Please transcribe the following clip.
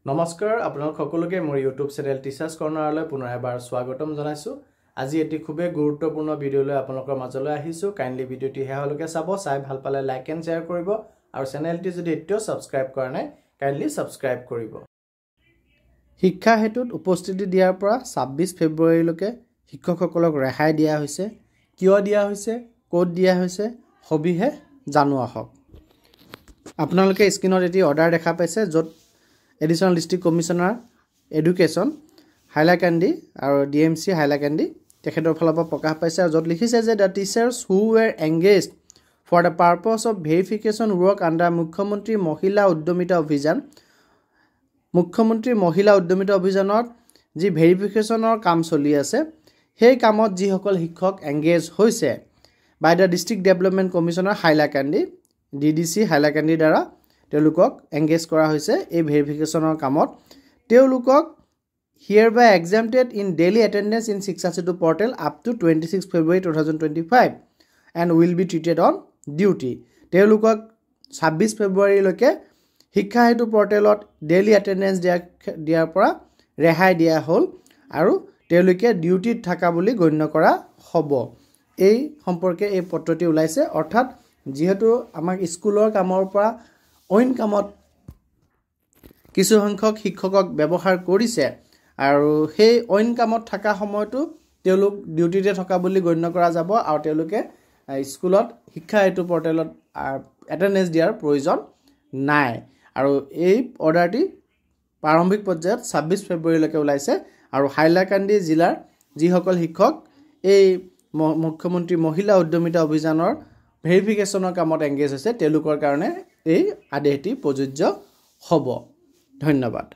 নমস্কাৰ আপোনালোক সকলোকে মোৰ ইউটিউব চেনেল টিচাৰ্ছ কৰ্নাৰলৈ পুনৰ এবাৰ স্বাগতম জনাইছোঁ। আজি এটি খুবেই গুৰুত্বপূৰ্ণ ভিডিঅ'লৈ আপোনালোকৰ মাজলৈ আহিছোঁ। কাইণ্ডলি ভিডিঅ'টি শেষলৈকে চাব, চাই ভাল পালে লাইক এণ্ড শ্বেয়াৰ কৰিব আৰু চেনেলটি যদি এতিয়াও ছাবস্ক্ৰাইব কৰা নাই কাইণ্ডলি ছাবস্ক্ৰাইব কৰিব। শিক্ষা হেতুত উপস্থিতি দিয়াৰ পৰা 26 ফেব্ৰুৱাৰীলৈকে শিক্ষকসকলক ৰেহাই দিয়া হৈছে। কিয় দিয়া হৈছে, ক'ত দিয়া হৈছে, সবিহে জানো আহক। আপোনালোকে স্ক্ৰীনত এটি অৰ্ডাৰ দেখা পাইছে, য'ত additional district commissioner education Hailakandi আৰু DMC হাইলাকান্দি তেখেতৰ ফালৰ পৰা প্ৰকাশ পাইছে, আৰু য'ত লিখিছে যে the teachers who were engaged for the purpose of verification work under মুখ্যমন্ত্ৰী মহিলা উদ্যমিতা অভিযান। মুখ্যমন্ত্ৰী মহিলা উদ্যমিতা অভিযানত যি ভেৰিফিকেশ্যনৰ কাম চলি আছে, সেই কামত যিসকল শিক্ষক এংগেজ হৈছে by the district development commissioner Hailakandi DDC হাইলাকান্দিৰ দ্বাৰা তেওঁলোকক এংগেজ কৰা হৈছে এই ভেৰিফিকেশ্যনৰ কামত। তেওঁলোকক hereby exempted in daily attendance in Shiksha Setu portal up to 26 February 2025 and will be treated on duty. তেওঁলোকক 26 ফেব্ৰুৱাৰীলৈকে শিক্ষা সেতু পৰ্টেলত ডেইলি এটেণ্ডেঞ্চ দিয়াৰ পৰা ৰেহাই দিয়া হ'ল আৰু তেওঁলোকে ডিউটিত থকা বুলি গণ্য কৰা হ'ব। এই সম্পৰ্কে এই পত্ৰটি ওলাইছে, অৰ্থাৎ যিহেতু আমাক স্কুলৰ কামৰ পৰা অইন কামত কিছু সংখ্যক শিক্ষকক ব্যৱহাৰ কৰিছে আৰু সেই অইন কামত থকা সময়তো তেওঁলোক ডিউটিতে থকা বুলি গণ্য কৰা যাব আৰু তেওঁলোকে স্কুলত শিক্ষা হেতু পৰ্টেলত এটেণ্ডেঞ্চ দিয়াৰ প্ৰয়োজন নাই। আৰু এই অৰ্ডাৰটি প্ৰাৰম্ভিক পৰ্যায়ত 26 ফেব্ৰুৱাৰীলৈকে ওলাইছে আৰু হাইলাকান্দি জিলাৰ যিসকল শিক্ষক এই মুখ্যমন্ত্ৰী মহিলা উদ্যমিতা অভিযানৰ ভেৰিফিকেশ্যনৰ কামত এংগেজ হৈছে তেওঁলোকৰ কাৰণে এই আদেশটি প্ৰযোজ্য হ'ব। ধন্যবাদ।